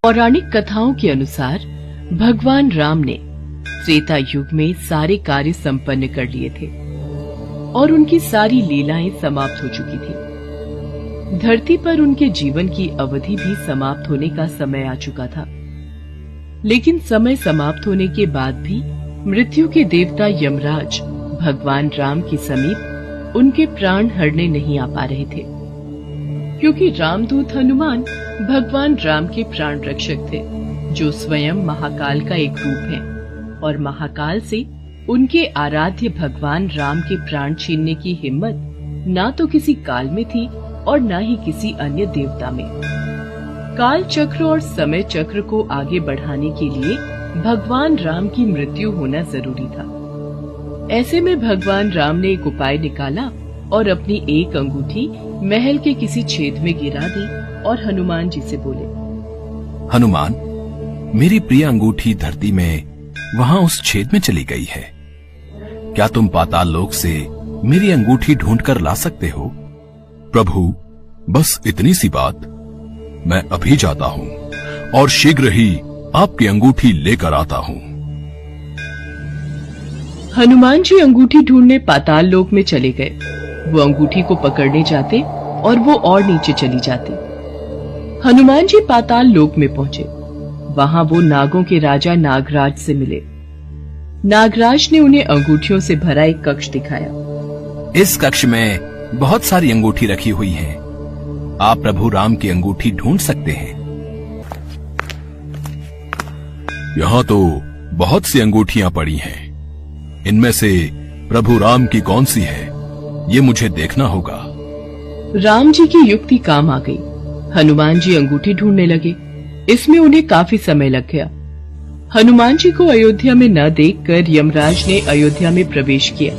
पौराणिक कथाओं के अनुसार भगवान राम ने त्रेता युग में सारे कार्य संपन्न कर लिए थे और उनकी सारी लीलाएं समाप्त हो चुकी थी। धरती पर उनके जीवन की अवधि भी समाप्त होने का समय आ चुका था। लेकिन समय समाप्त होने के बाद भी मृत्यु के देवता यमराज भगवान राम के समीप उनके प्राण हरने नहीं आ पा रहे थे, क्योंकि रामदूत हनुमान भगवान राम के प्राण रक्षक थे, जो स्वयं महाकाल का एक रूप है और महाकाल से उनके आराध्य भगवान राम के प्राण छीनने की हिम्मत ना तो किसी काल में थी और ना ही किसी अन्य देवता में। काल चक्र और समय चक्र को आगे बढ़ाने के लिए भगवान राम की मृत्यु होना जरूरी था। ऐसे में भगवान राम ने एक उपाय निकाला और अपनी एक अंगूठी महल के किसी छेद में गिरा दी और हनुमान जी से बोले, हनुमान, मेरी प्रिय अंगूठी धरती में वहाँ उस छेद में चली गई है। क्या तुम पाताल लोक से मेरी अंगूठी ढूंढ कर ला सकते हो? प्रभु, बस इतनी सी बात। मैं अभी जाता हूँ और शीघ्र ही आपकी अंगूठी लेकर आता हूँ। हनुमान जी अंगूठी ढूंढने पाताल लोक में चले गए। वो अंगूठी को पकड़ने जाते और वो और नीचे चली जाती। हनुमान जी पाताल लोक में पहुंचे। वहां वो नागों के राजा नागराज से मिले। नागराज ने उन्हें अंगूठियों से भरा एक कक्ष दिखाया। इस कक्ष में बहुत सारी अंगूठी रखी हुई हैं। आप प्रभु राम की अंगूठी ढूंढ सकते हैं। यहाँ तो बहुत सी अंगूठियां पड़ी हैं। इनमें से प्रभु राम की कौन सी है, ये मुझे देखना होगा। राम जी की युक्ति काम आ गई। हनुमान जी अंगूठी ढूंढने लगे। इसमें उन्हें काफी समय लग गया। हनुमान जी को अयोध्या में न देखकर यमराज ने अयोध्या में प्रवेश किया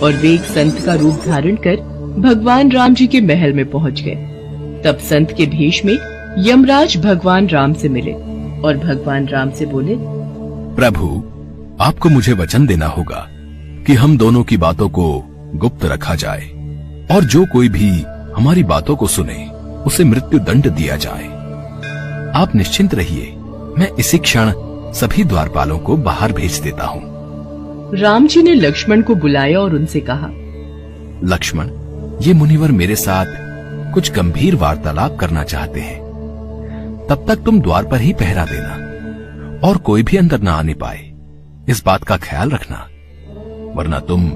और वे एक संत का रूप धारण कर भगवान राम जी के महल में पहुंच गए। तब संत के भेष में यमराज भगवान राम से मिले और भगवान राम से बोले, प्रभु, आपको मुझे वचन देना होगा कि हम दोनों की बातों को गुप्त रखा जाए और जो कोई भी हमारी बातों को सुने उसे मृत्यु दंड दिया जाए। आप निश्चिंत रहिए, मैं इसी क्षण सभी द्वारपालों को बाहर भेज देता हूँ। राम जी ने लक्ष्मण को बुलाया और उनसे कहा, लक्ष्मण, ये मुनिवर मेरे साथ कुछ गंभीर वार्तालाप करना चाहते हैं। तब तक तुम द्वार पर ही पहरा देना और कोई भी अंदर न आने पाए, इस बात का ख्याल रखना, वरना तुम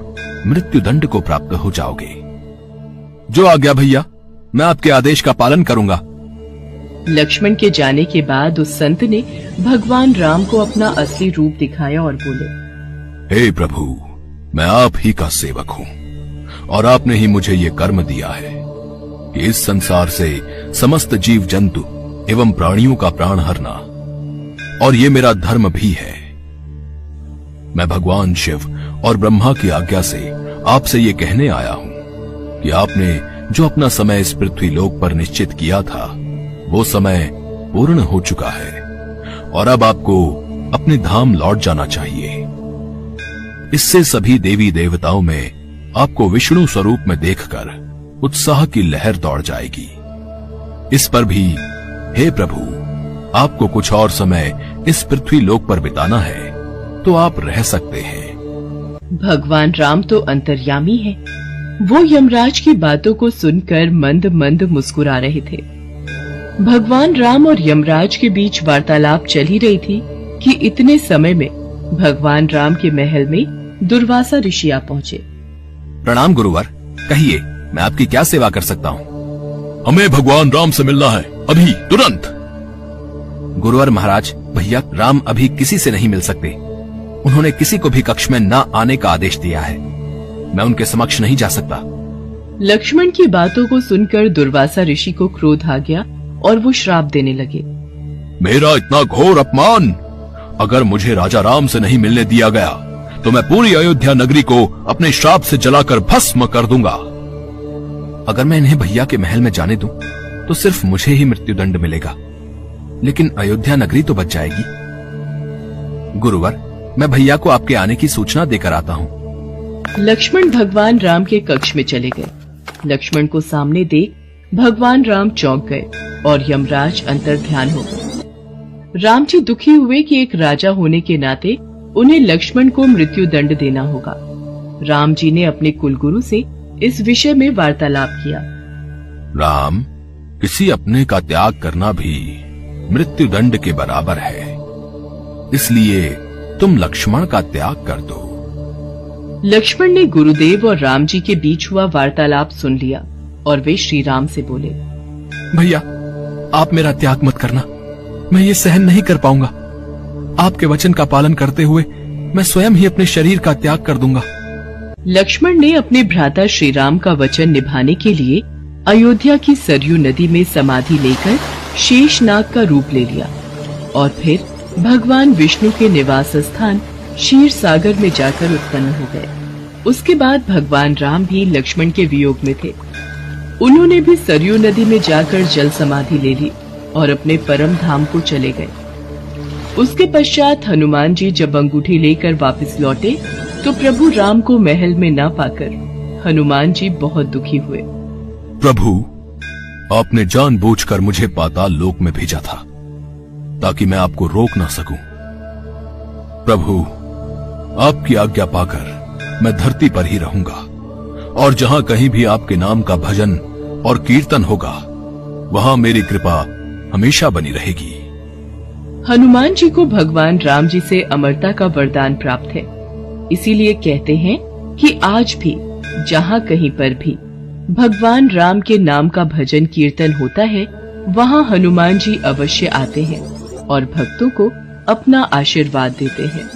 मृत्यु दंड को प्राप्त हो जाओगे। जो आज्ञा भैया, मैं आपके आदेश का पालन करूंगा। लक्ष्मण के जाने के बाद उस संत ने भगवान राम को अपना असली रूप दिखाया और बोले, हे प्रभु, मैं आप ही का सेवक हूँ और आपने ही मुझे ये कर्म दिया है कि इस संसार से समस्त जीव जंतु एवं प्राणियों का प्राण हरना, और ये मेरा धर्म भी है। मैं भगवान शिव और ब्रह्मा की आज्ञा से आपसे ये कहने आया हूँ कि आपने जो अपना समय इस पृथ्वी लोक पर निश्चित किया था, वो समय पूर्ण हो चुका है और अब आपको अपने धाम लौट जाना चाहिए। इससे सभी देवी देवताओं में आपको विष्णु स्वरूप में देखकर उत्साह की लहर दौड़ जाएगी। इस पर भी हे प्रभु, आपको कुछ और समय इस पृथ्वी लोक पर बिताना है तो आप रह सकते हैं। भगवान राम तो अंतर्यामी है। वो यमराज की बातों को सुनकर मंद मंद मुस्कुरा रहे थे। भगवान राम और यमराज के बीच वार्तालाप चल ही रही थी कि इतने समय में भगवान राम के महल में दुर्वासा ऋषि आ पहुँचे। प्रणाम गुरुवर, कहिए मैं आपकी क्या सेवा कर सकता हूँ? हमें भगवान राम से मिलना है, अभी तुरंत। गुरुवर महाराज, भैया राम अभी किसी से नहीं मिल सकते। उन्होंने किसी को भी कक्ष में न आने का आदेश दिया है। मैं उनके समक्ष नहीं जा सकता। लक्ष्मण की बातों को सुनकर दुर्वासा ऋषि को क्रोध आ गया और वो श्राप देने लगे। मेरा इतना घोर अपमान! अगर मुझे राजा राम से नहीं मिलने दिया गया तो मैं पूरी अयोध्या नगरी को अपने श्राप से जलाकर भस्म कर दूंगा। अगर मैं इन्हें भैया के महल में जाने दूं, तो सिर्फ मुझे ही मृत्यु दंड मिलेगा, लेकिन अयोध्या नगरी तो बच जाएगी। गुरुवर, मैं भैया को आपके आने की सूचना देकर आता हूँ। लक्ष्मण भगवान राम के कक्ष में चले गए। लक्ष्मण को सामने देख भगवान राम चौंक गए और यमराज अंतर ध्यान हो गए। राम जी दुखी हुए कि एक राजा होने के नाते उन्हें लक्ष्मण को मृत्यु दंड देना होगा। राम जी ने अपने कुलगुरु से इस विषय में वार्तालाप किया। राम, किसी अपने का त्याग करना भी मृत्यु दंड के बराबर है, इसलिए तुम लक्ष्मण का त्याग कर दो। लक्ष्मण ने गुरुदेव और राम जी के बीच हुआ वार्तालाप सुन लिया और वे श्री राम से बोले, भैया, आप मेरा त्याग मत करना, मैं ये सहन नहीं कर पाऊंगा। आपके वचन का पालन करते हुए मैं स्वयं ही अपने शरीर का त्याग कर दूंगा। लक्ष्मण ने अपने भ्राता श्री राम का वचन निभाने के लिए अयोध्या की सरयू नदी में समाधि लेकर शेषनाग का रूप ले लिया और फिर भगवान विष्णु के निवास स्थान क्षीर सागर में जाकर उत्पन्न हो गए। उसके बाद भगवान राम भी लक्ष्मण के वियोग में थे। उन्होंने भी सरयू नदी में जाकर जल समाधि ले ली और अपने परम धाम को चले गए। उसके पश्चात हनुमान जी जब अंगूठी लेकर वापस लौटे तो प्रभु राम को महल में न पाकर हनुमान जी बहुत दुखी हुए। प्रभु, आपने जानबूझकर मुझे पाताल लोक में भेजा था ताकि मैं आपको रोक ना सकूं। प्रभु, आपकी आज्ञा पाकर मैं धरती पर ही रहूंगा और जहां कहीं भी आपके नाम का भजन और कीर्तन होगा वहां मेरी कृपा हमेशा बनी रहेगी। हनुमान जी को भगवान राम जी से अमरता का वरदान प्राप्त है, इसीलिए कहते हैं कि आज भी जहां कहीं पर भी भगवान राम के नाम का भजन कीर्तन होता है वहां हनुमान जी अवश्य आते हैं और भक्तों को अपना आशीर्वाद देते हैं।